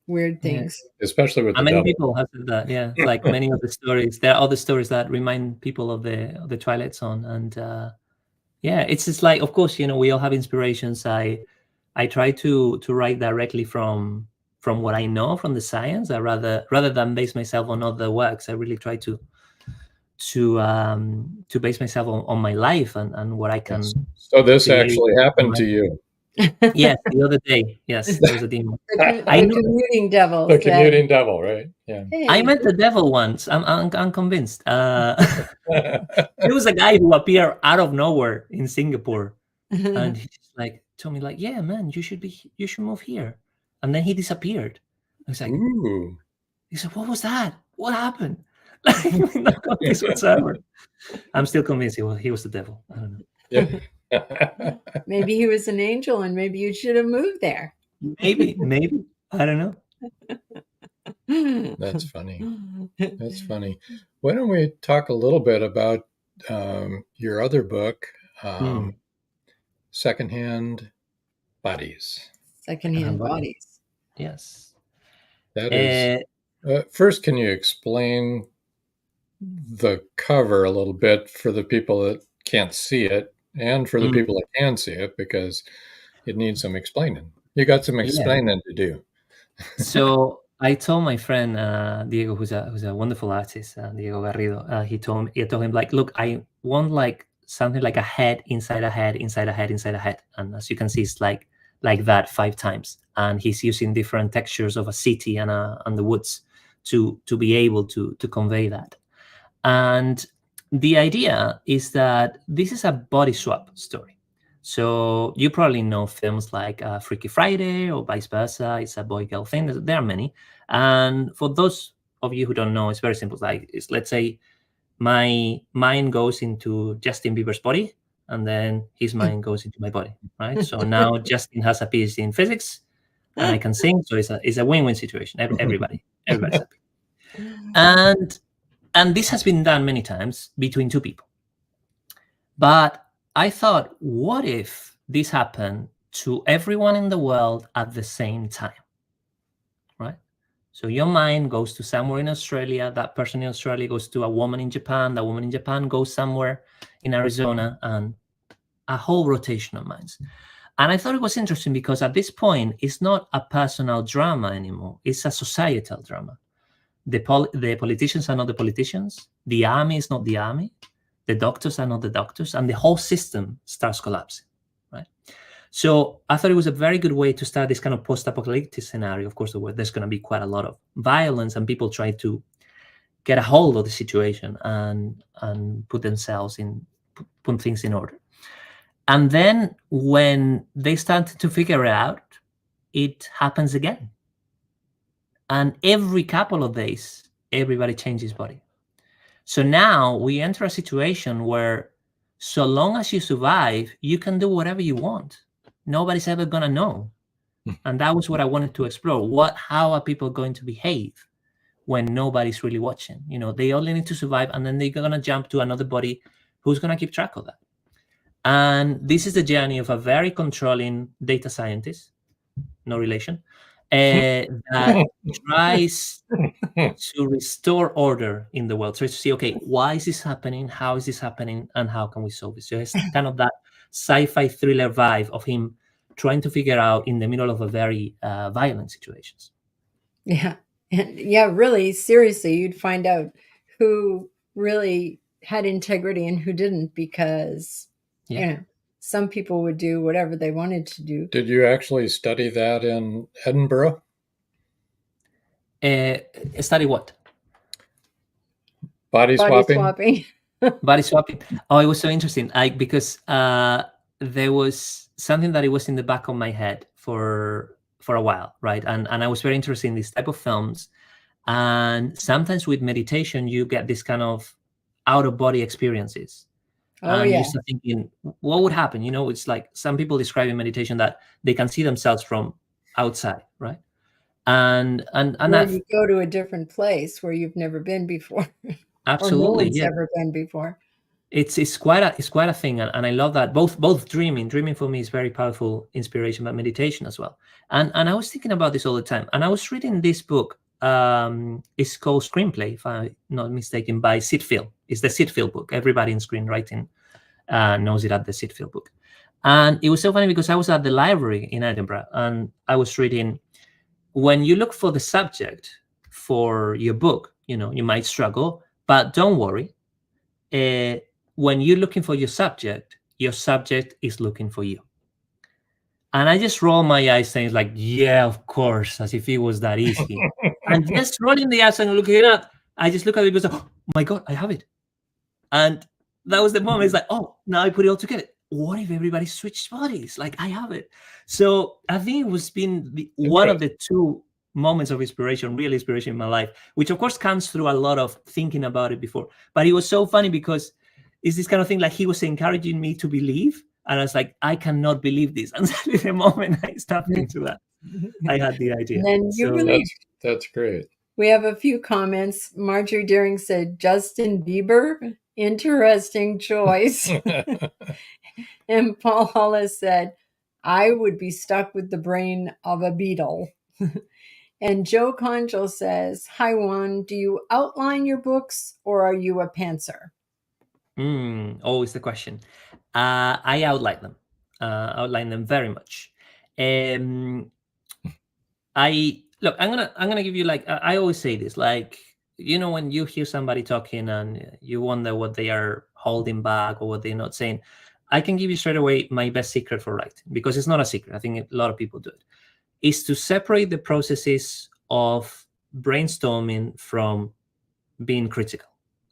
Speaker 3: weird things.
Speaker 2: Especially with the
Speaker 4: many
Speaker 2: devil.
Speaker 4: people have said that, yeah. Like many of the stories, there are other stories that remind people of the Twilight Zone. And yeah, it's just like, of course, you know, we all have inspirations. I try to write directly from what I know from the science. I rather than base myself on other works, I really try to base myself on my life and what I can.
Speaker 2: So this actually happened to you.
Speaker 4: Yes, the other day. Yes, there was a demon.
Speaker 3: The commuting devil.
Speaker 2: The commuting devil, right? Yeah.
Speaker 3: Hey.
Speaker 4: I met the devil once. I'm convinced. There was a guy who appeared out of nowhere in Singapore, and he just like told me like, "Yeah, man, you should move here." And then he disappeared. I was like,
Speaker 2: "Ooh."
Speaker 4: He said, "What was that? What happened?" Like, no context whatsoever. I'm still convinced he was the devil. I don't know.
Speaker 2: Yeah.
Speaker 3: Maybe he was an angel and maybe you should have moved there.
Speaker 4: Maybe. I don't know.
Speaker 2: That's funny. That's funny. Why don't we talk a little bit about your other book, Secondhand Bodies.
Speaker 3: Secondhand Bodies.
Speaker 4: Yes.
Speaker 2: That is. First, can you explain the cover a little bit for the people that can't see it and for the people that can see it, because it needs some explaining. You got some explaining to do.
Speaker 4: So I told my friend Diego, who's a wonderful artist, Diego Garrido. He told him, like, look, I want like something like a head inside a head inside a head inside a head, and as you can see, it's like that 5 times. And he's using different textures of a city and the woods to be able to convey that. And the idea is that this is a body swap story. So you probably know films like Freaky Friday or vice versa. It's a boy-girl thing. There are many. And for those of you who don't know, it's very simple. Let's say my mind goes into Justin Bieber's body, and then his mind goes into my body, right? So now Justin has a PhD in physics, and I can sing. So it's a win-win situation. Everybody's happy. And this has been done many times between 2 people. But I thought, what if this happened to everyone in the world at the same time, right? So your mind goes to somewhere in Australia, that person in Australia goes to a woman in Japan, that woman in Japan goes somewhere in Arizona, and a whole rotation of minds. And I thought it was interesting because at this point, it's not a personal drama anymore. It's a societal drama. The politicians are not the politicians. The army is not the army. The doctors are not the doctors, and the whole system starts collapsing, right? So I thought it was a very good way to start this kind of post-apocalyptic scenario. Of course, where there's going to be quite a lot of violence and people try to get a hold of the situation and put things in order. And then when they started to figure it out, it happens again. And every couple of days, everybody changes body. So now we enter a situation where so long as you survive, you can do whatever you want. Nobody's ever going to know. And that was what I wanted to explore. How are people going to behave when nobody's really watching? You know, they only need to survive, and then they're going to jump to another body who's going to keep track of that. And this is the journey of a very controlling data scientist, no relation, that tries to restore order in the world. Tries to see, okay, why is this happening? How is this happening? And how can we solve it? So it's kind of that sci-fi thriller vibe of him trying to figure out in the middle of a very violent situations.
Speaker 3: Yeah. And yeah, really, seriously, you'd find out who really had integrity and who didn't, because, you know, some people would do whatever they wanted to do.
Speaker 2: Did you actually study that in Edinburgh?
Speaker 4: Study what?
Speaker 2: Body swapping.
Speaker 4: Body swapping. Oh, it was so interesting. Because there was something that it was in the back of my head for a while, right? And I was very interested in this type of films. And sometimes with meditation, you get this kind of out-of-body experiences. And you start thinking, what would happen? You know, it's like some people describe in meditation that they can see themselves from outside, right? And
Speaker 3: you go to a different place where you've never been before.
Speaker 4: Absolutely,
Speaker 3: or no one's ever been before.
Speaker 4: It's quite a thing, and I love that. Both dreaming for me is very powerful inspiration, but meditation as well. And I was thinking about this all the time. And I was reading this book. It's called Screenplay, if I'm not mistaken, by Sid Field. It's the Sid Field book. Everybody in screenwriting knows it as the Sid Field book. And it was so funny because I was at the library in Edinburgh, and I was reading. When you look for the subject for your book, you know, you might struggle, but don't worry. When you're looking for your subject is looking for you. And I just roll my eyes saying, like, yeah, of course, as if it was that easy. And just rolling the eyes and looking at, I just look at it and go, oh my God, I have it. And that was the moment. It's like, oh, now I put it all together. What if everybody switched bodies? Like, I have it. So I think it was one of the 2 moments of inspiration, real inspiration in my life, which of course comes through a lot of thinking about it before. But it was so funny because it's this kind of thing, like he was encouraging me to believe. And I was like, I cannot believe this. And suddenly the moment I stepped into that, I had the idea.
Speaker 3: And then you believe.
Speaker 2: That's great.
Speaker 3: We have a few comments. Marjorie Deering said, Justin Bieber, interesting choice. And Paul Hollis said, I would be stuck with the brain of a beetle. And Joe Conjal says, hi, Juan, do you outline your books or are you a pantser?
Speaker 4: Always the question. I outline them very much. I'm gonna give you, like, I always say this, like, you know, when you hear somebody talking and you wonder what they are holding back or what they're not saying, I can give you straight away my best secret for writing, because it's not a secret. I think a lot of people do it. Is to separate the processes of brainstorming from being critical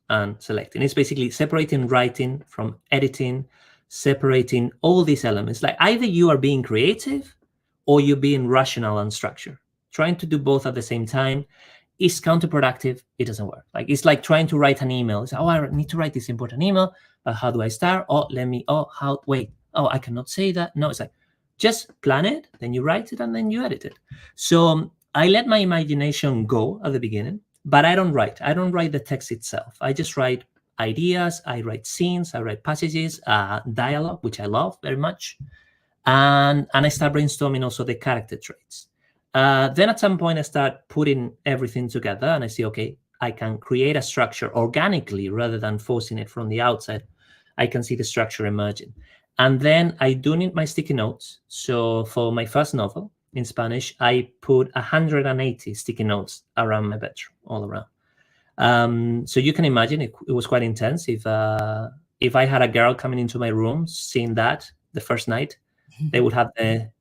Speaker 4: and selecting. It's basically separating writing from editing, separating all these elements. Like, either you are being creative or you're being rational and structured. Trying to do both at the same time is counterproductive. It doesn't work. Like, it's like trying to write an email. It's like, oh, I need to write this important email. How do I start? I cannot say that. No, it's like, just plan it, then you write it, and then you edit it. So I let my imagination go at the beginning, but I don't write. I don't write the text itself. I just write ideas. I write scenes. I write passages, dialogue, which I love very much. And I start brainstorming also the character traits. Then at some point I start putting everything together and I see, okay, I can create a structure organically rather than forcing it from the outside. I can see the structure emerging. And then I do need my sticky notes. So for my first novel in Spanish, I put 180 sticky notes around my bedroom, all around. So you can imagine it was quite intense. If I had a girl coming into my room, seeing that the first night, they would have the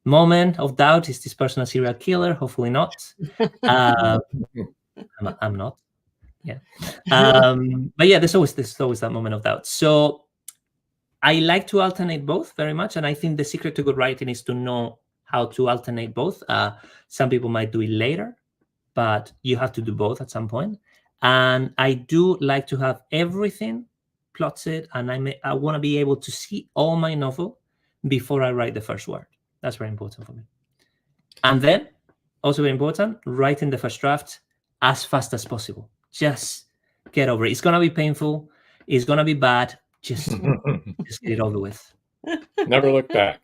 Speaker 4: moment of doubt. Is this person a serial killer? Hopefully not. I'm not. Yeah. But yeah, there's always that moment of doubt. So I like to alternate both very much. And I think the secret to good writing is to know how to alternate both. Some people might do it later, but you have to do both at some point. And I do like to have everything plotted, and I want to be able to see all my novel before I write the first word. That's very important for me. And then, also very important, writing the first draft as fast as possible. Just get over it. It's going to be painful. It's going to be bad. Just get it over with.
Speaker 2: Never look back,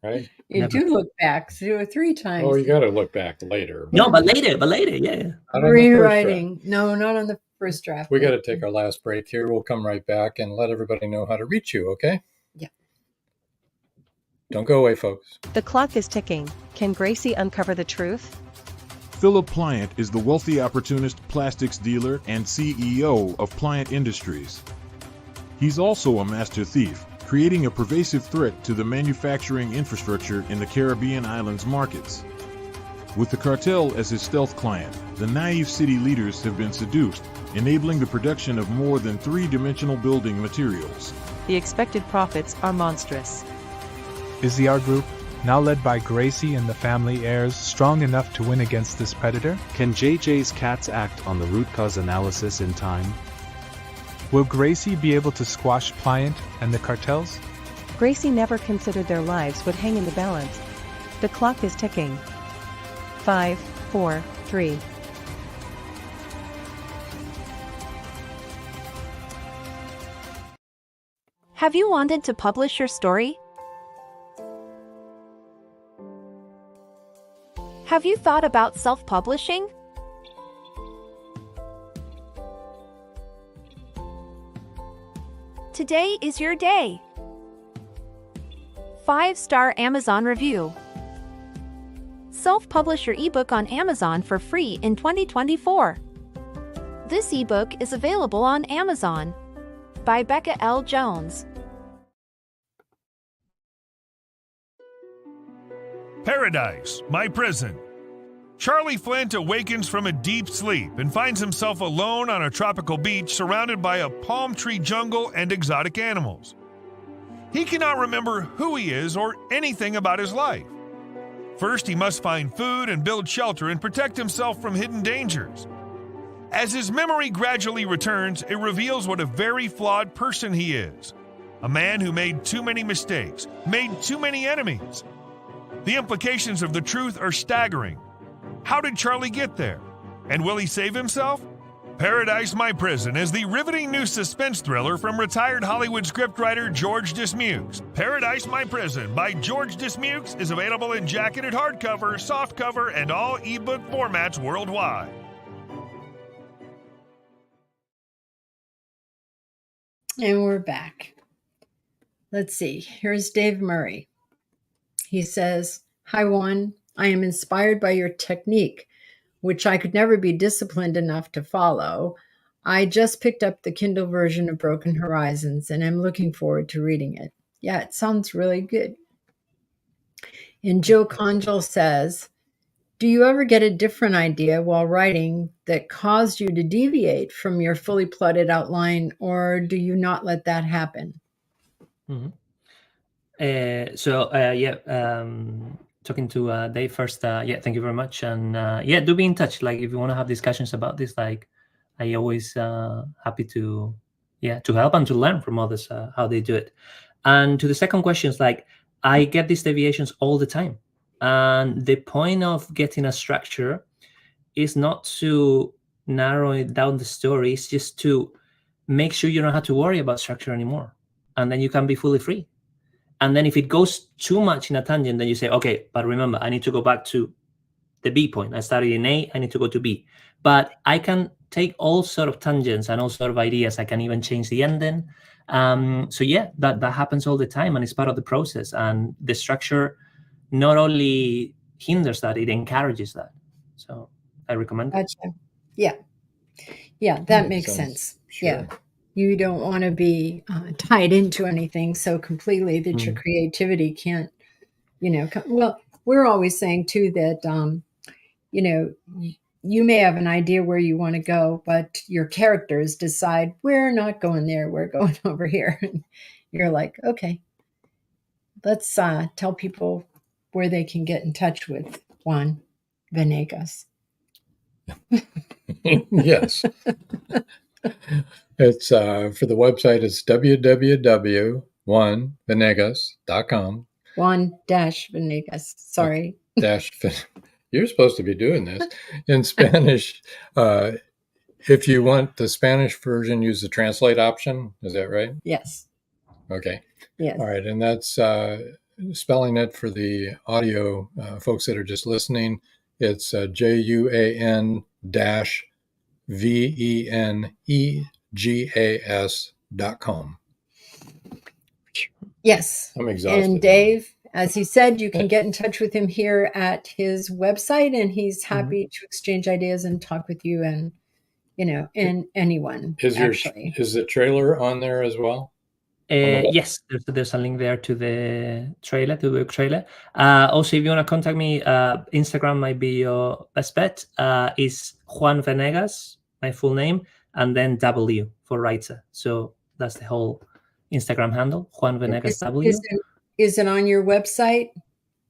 Speaker 2: right?
Speaker 3: You do look back 2 or 3 times.
Speaker 2: Oh, you got to look back later.
Speaker 4: No, but later, yeah.
Speaker 3: Rewriting. No, not on the first draft.
Speaker 2: We got to take our last break here. We'll come right back and let everybody know how to reach you, okay?
Speaker 3: Yeah.
Speaker 2: Don't go away, folks.
Speaker 10: The clock is ticking. Can Gracie uncover the truth?
Speaker 7: Philip Pliant is the wealthy opportunist plastics dealer and CEO of Pliant Industries. He's also a master thief, creating a pervasive threat to the manufacturing infrastructure in the Caribbean islands markets. With the cartel as his stealth client, the naive city leaders have been seduced, enabling the production of more than 3-dimensional building materials.
Speaker 10: The expected profits are monstrous.
Speaker 11: Is the art group, now led by Gracie and the family heirs, strong enough to win against this predator?
Speaker 12: Can JJ's cats act on the root cause analysis in time?
Speaker 11: Will Gracie be able to squash Pliant and the cartels?
Speaker 10: Gracie never considered their lives would hang in the balance. The clock is ticking. 5, 4, 3.
Speaker 13: Have you wanted to publish your story? Have you thought about self-publishing? Today is your day. 5-star Amazon review. Self-publish your ebook on Amazon for free in 2024. This ebook is available on Amazon. By Becca L. Jones.
Speaker 14: Paradise, my prison. Charlie Flint awakens from a deep sleep and finds himself alone on a tropical beach surrounded by a palm tree jungle and exotic animals. He cannot remember who he is or anything about his life. First, he must find food and build shelter and protect himself from hidden dangers. As his memory gradually returns, it reveals what a very flawed person he is. A man who made too many mistakes, made too many enemies. The implications of the truth are staggering. How did Charlie get there? And will he save himself? Paradise My Prison is the riveting new suspense thriller from retired Hollywood scriptwriter George Dismukes. Paradise My Prison by George Dismukes is available in jacketed hardcover, softcover, and all ebook formats worldwide.
Speaker 3: And we're back. Let's see. Here's Dave Murray. He says, "Hi, Juan. I am inspired by your technique, which I could never be disciplined enough to follow. I just picked up the Kindle version of Broken Horizons, and I'm looking forward to reading it. Yeah, it sounds really good." And Joe Conjal says, "Do you ever get a different idea while writing that caused you to deviate from your fully plotted outline, or do you not let that happen?"
Speaker 4: Mm-hmm. Talking to Dave first, thank you very much. And do be in touch. Like, if you want to have discussions about this, like, I always happy to help and to learn from others how they do it. And to the second question, is like, I get these deviations all the time. And the point of getting a structure is not to narrow it down the story, it's just to make sure you don't have to worry about structure anymore. And then you can be fully free. And then if it goes too much in a tangent, then you say, okay, but remember, I need to go back to the B point. I started in A, I need to go to B. But I can take all sort of tangents and all sort of ideas. I can even change the ending. That happens all the time, and it's part of the process. And the structure not only hinders that, it encourages that. So I recommend it.
Speaker 3: Gotcha. Yeah, that makes sense. Sure. Yeah. You don't want to be tied into anything so completely that your creativity can't, well, we're always saying too that, you may have an idea where you want to go, but your characters decide, we're not going there, we're going over here. And you're like, okay, let's tell people where they can get in touch with Juan Venegas.
Speaker 2: Yes. It's for the website, it's www.juanvenegas.com.
Speaker 3: Juan-Venegas. Sorry.
Speaker 2: You're supposed to be doing this in Spanish. If you want the Spanish version, use the translate option. Is that right?
Speaker 3: Yes.
Speaker 2: Okay.
Speaker 3: Yes.
Speaker 2: All right. And that's spelling it for the audio folks that are just listening. It's JUAN-VENEGAS.com.
Speaker 3: Yes.
Speaker 2: I'm exhausted.
Speaker 3: And Dave, as he said, you can get in touch with him here at his website, and he's happy to exchange ideas and talk with you and, and anyone.
Speaker 2: Is the trailer on there as well?
Speaker 4: Yes, there's a link there to the trailer, to the book trailer. Also, if you want to contact me, Instagram might be your best bet. Is Juan Venegas, my full name, and then W for writer. So that's the whole Instagram handle, Juan Venegas W.
Speaker 3: Is it on your website?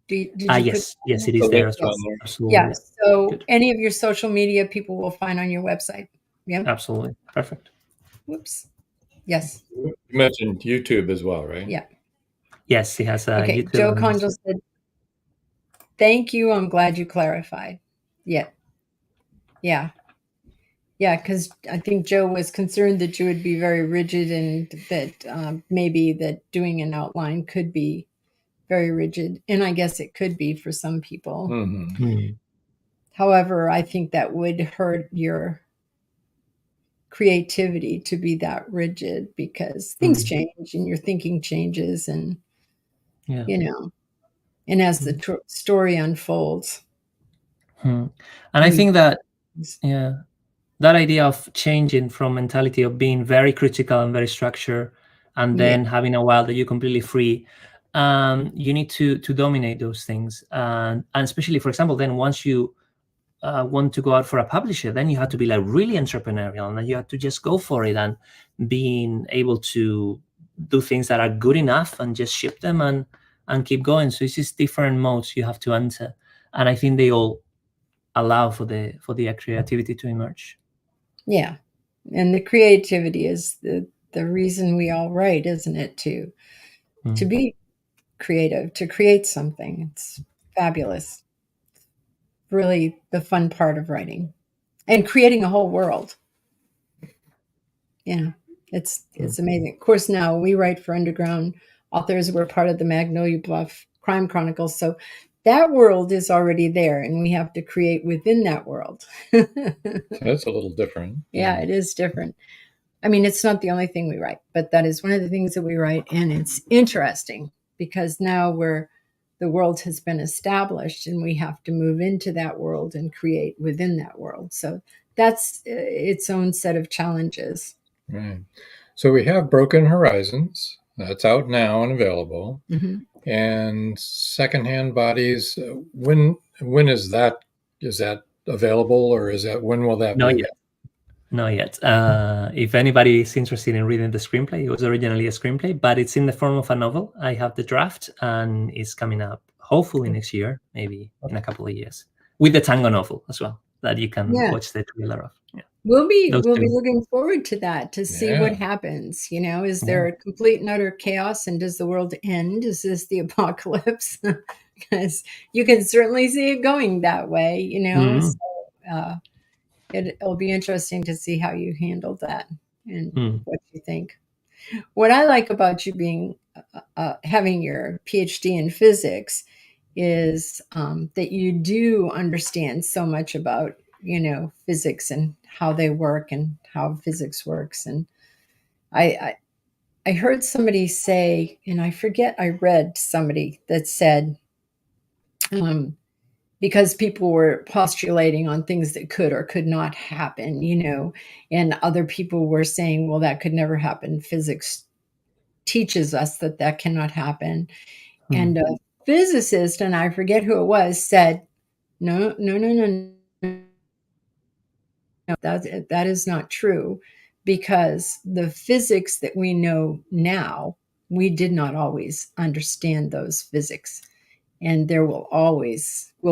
Speaker 4: Yes, it is there as well. Absolutely.
Speaker 3: Yeah, so any of your social media people will find on your website. Yeah,
Speaker 4: absolutely. Perfect.
Speaker 3: Whoops. Yes.
Speaker 2: You mentioned YouTube as well, right?
Speaker 3: Yeah.
Speaker 4: Yes, he has a YouTube.
Speaker 3: Joe Conjal said, "Thank you. I'm glad you clarified." Yeah. Because I think Joe was concerned that you would be very rigid, and that maybe that doing an outline could be very rigid. And I guess it could be for some people.
Speaker 2: Mm-hmm.
Speaker 3: However, I think that would hurt your creativity to be that rigid, because things change and your thinking changes, and and as the story unfolds.
Speaker 4: And I think that that idea of changing from mentality of being very critical and very structured, and then having a while that you're completely free, you need to dominate those things, and especially, for example, then once you want to go out for a publisher, then you have to be like really entrepreneurial, and then you have to just go for it, and being able to do things that are good enough and just ship them and keep going. So it's just different modes you have to enter, and I think they all allow for the creativity to emerge.
Speaker 3: Yeah, and the creativity is the reason we all write, isn't it? To be creative, to create something. It's fabulous. Really the fun part of writing and creating a whole world. Yeah, it's amazing. Of course, now we write for underground authors. We're part of the Magnolia Bluff Crime Chronicles, so that world is already there, and we have to create within that world.
Speaker 2: So that's a little different.
Speaker 3: Yeah, it is different. I mean, it's not the only thing we write, but that is one of the things that we write, and it's interesting because now the world has been established, and we have to move into that world and create within that world. So that's its own set of challenges.
Speaker 2: Right. So we have Broken Horizons. That's out now and available.
Speaker 3: Mm-hmm.
Speaker 2: And Secondhand Bodies. When is that? Is that available, or is that when will that
Speaker 4: Not
Speaker 2: be?
Speaker 4: yet. Not yet. If anybody is interested in reading the screenplay, it was originally a screenplay, but it's in the form of a novel. I have the draft, and it's coming up hopefully next year, maybe in a couple of years, with the Tango novel as well that you can watch the trailer of. Yeah.
Speaker 3: We'll be looking forward to that, to see what happens. You know, is there a complete and utter chaos, and does the world end? Is this the apocalypse? Because you can certainly see it going that way, you know. So, it'll be interesting to see how you handle that and what you think. What I like about you being having your PhD in physics is that you do understand so much about, you know, physics and how they work and how physics works. And I heard somebody say, and I forget, I read somebody that said, because people were postulating on things that could or could not happen, you know, and other people were saying, well, that could never happen. Physics teaches us that that cannot happen. And a physicist, and I forget who it was, said, no, that is not true, because the physics that we know now, we did not always understand those physics. And there we'll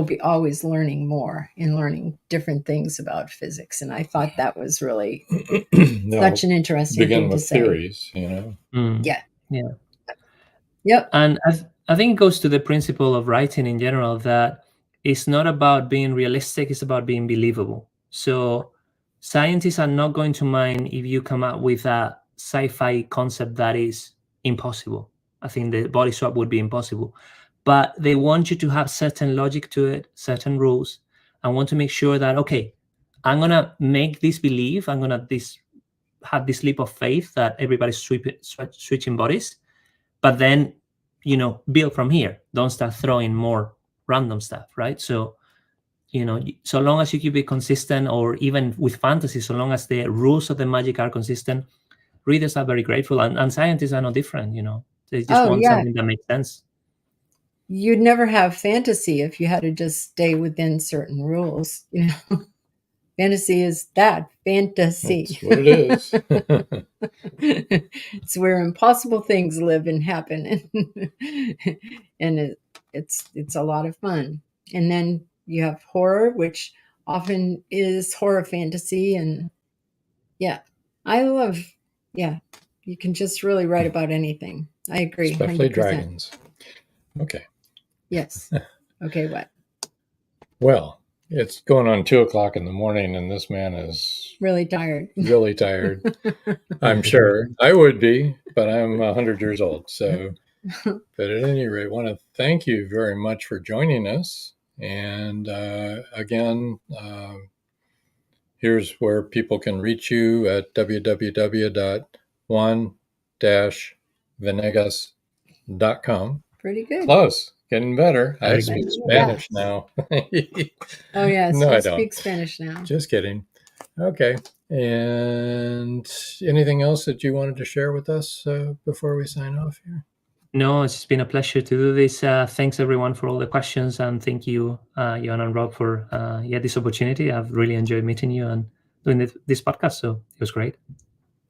Speaker 3: be always learning more and learning different things about physics. And I thought that was really such an interesting thing to say.
Speaker 2: Theories, you know.
Speaker 3: Yeah.
Speaker 4: Yep. And I think it goes to the principle of writing in general, that it's not about being realistic, it's about being believable. So scientists are not going to mind if you come up with a sci-fi concept that is impossible. I think the body swap would be impossible. But they want you to have certain logic to it, certain rules, and want to make sure that, okay, I'm going to make this believe, I'm going to have this leap of faith that everybody's switching bodies, but then, you know, build from here. Don't start throwing more random stuff, right? So, you know, so long as you keep it consistent, or even with fantasy, so long as the rules of the magic are consistent, readers are very grateful, and scientists are no different, you know. They just want something that makes sense.
Speaker 3: You'd never have fantasy if you had to just stay within certain rules, you know. Fantasy is that, fantasy.
Speaker 2: That's what it is.
Speaker 3: It's where impossible things live and happen. And it's a lot of fun. And then you have horror, which often is horror fantasy. And you can just really write about anything. I agree.
Speaker 2: Especially
Speaker 3: 100%.
Speaker 2: dragons. Okay.
Speaker 3: Yes. Okay, what?
Speaker 2: Well, it's going on 2:00 in the morning, and this man is
Speaker 3: really tired.
Speaker 2: Really tired. I'm sure I would be, but I'm 100 years old. So, but at any rate, I want to thank you very much for joining us. And again, here's where people can reach you at www.juan-venegas.com.
Speaker 3: Pretty good.
Speaker 2: Close. Getting better. I speak Spanish now.
Speaker 3: Oh, yes.
Speaker 2: No, I
Speaker 3: don't.
Speaker 2: don't.
Speaker 3: Speak Spanish now.
Speaker 2: Just kidding. Okay. And anything else that you wanted to share with us before we sign off here?
Speaker 4: No, it's been a pleasure to do this. Thanks, everyone, for all the questions. And thank you, Jan and Rob, for this opportunity. I've really enjoyed meeting you and doing this podcast. So it was great.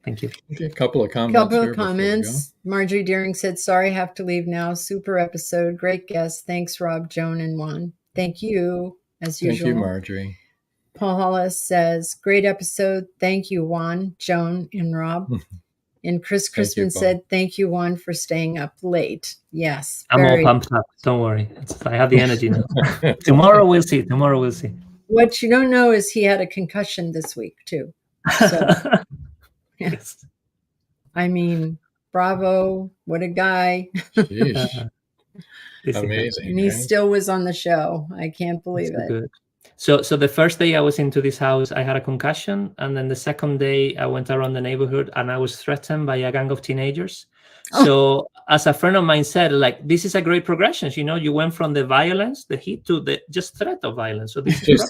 Speaker 4: Thank you.
Speaker 2: Okay, a couple of comments.
Speaker 3: Marjorie Deering said, sorry, I have to leave now. Super episode. Great guest. Thanks, Rob, Joan, and Juan. Thank you, as usual.
Speaker 2: Thank you, Marjorie.
Speaker 3: Paul Hollis says, great episode. Thank you, Juan, Joan, and Rob. And Chris Crispin said, thank you, Juan, for staying up late. Yes.
Speaker 4: I'm all pumped up. Don't worry. I have the energy now. Tomorrow we'll see.
Speaker 3: What you don't know is he had a concussion this week, too. So Yes. I mean, bravo. What a guy.
Speaker 2: Sheesh. Amazing.
Speaker 3: And he
Speaker 2: right?
Speaker 3: still was on the show. I can't believe it.
Speaker 4: Good. So the first day I was into this house, I had a concussion. And then the second day I went around the neighborhood and I was threatened by a gang of teenagers. So as a friend of mine said, like, this is a great progression. You know, you went from the violence, the heat, to the just threat of violence. So this is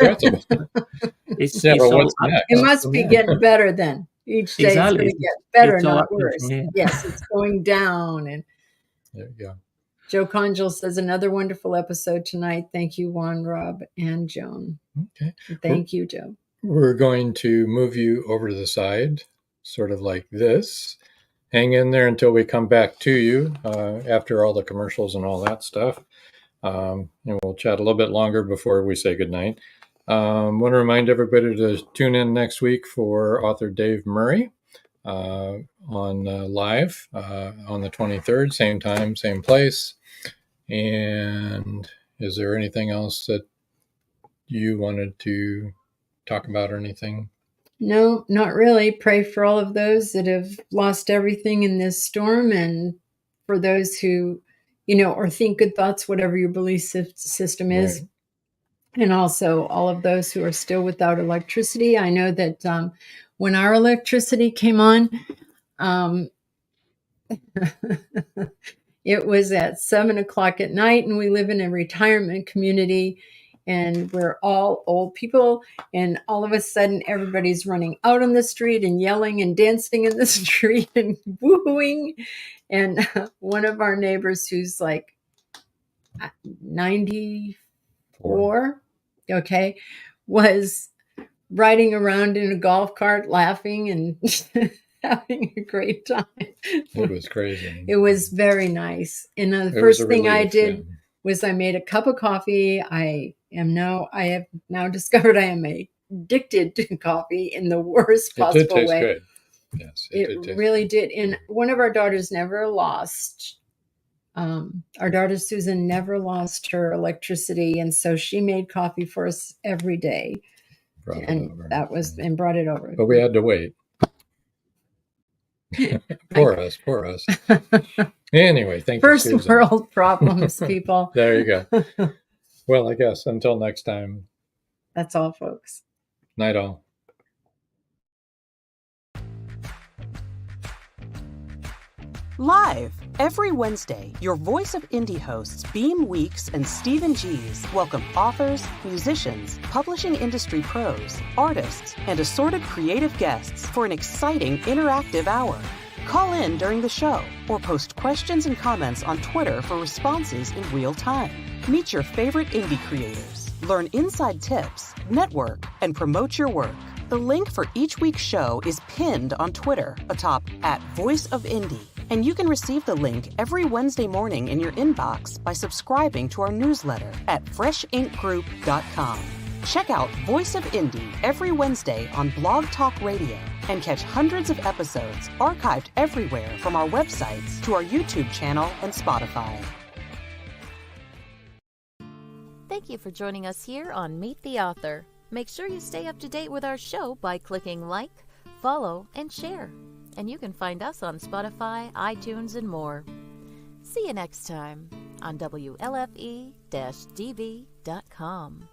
Speaker 3: it must be getting better then. Each day it's going to get better, not worse. Yes, it's going down. And
Speaker 2: there you go.
Speaker 3: Joe Conjal says, another wonderful episode tonight. Thank you, Juan, Rob, and Joan.
Speaker 2: Okay.
Speaker 3: Thank you, Joe.
Speaker 2: We're going to move you over to the side, sort of like this. Hang in there until we come back to you after all the commercials and all that stuff. And we'll chat a little bit longer before we say goodnight. Want to remind everybody to tune in next week for author Dave Murray on live on the 23rd, same time, same place. And is there anything else that you wanted to talk about or anything?
Speaker 3: No, not really. Pray for all of those that have lost everything in this storm, and for those who, or think good thoughts, whatever your belief system is. Right. And also all of those who are still without electricity. I know that when our electricity came on, it was at 7:00 at night, and we live in a retirement community, and we're all old people, and all of a sudden everybody's running out on the street and yelling and dancing in the street and woohooing. And one of our neighbors, who's like 94, okay, was riding around in a golf cart laughing and having a great time.
Speaker 2: It was crazy.
Speaker 3: It was very nice. And the first thing I did was I made a cup of coffee. I have now discovered I am addicted to coffee in the worst possible way. It did taste good.
Speaker 2: Yes,
Speaker 3: it really did. And one of our daughters never lost. Our daughter Susan never lost her electricity, and so she made coffee for us every day. Brought it over.
Speaker 2: But we had to wait. Poor us. Anyway, thank you, Susan.
Speaker 3: First world problems, people.
Speaker 2: There you go. Well, I guess until next time.
Speaker 3: That's all, folks.
Speaker 2: Night all.
Speaker 15: Live every Wednesday, your Voice of Indie hosts Beam Weeks and Stephen Gees welcome authors, musicians, publishing industry pros, artists, and assorted creative guests for an exciting interactive hour. Call in during the show or post questions and comments on Twitter for responses in real time. Meet your favorite indie creators, learn inside tips, network, and promote your work. The link for each week's show is pinned on Twitter atop @VoiceOfIndie. And you can receive the link every Wednesday morning in your inbox by subscribing to our newsletter at freshinkgroup.com. Check out Voice of Indie every Wednesday on Blog Talk Radio and catch hundreds of episodes archived everywhere from our websites to our YouTube channel and Spotify.
Speaker 1: Thank you for joining us here on Meet the Author. Make sure you stay up to date with our show by clicking like, follow, and share. And you can find us on Spotify, iTunes, and more. See you next time on WLFE-DV.com.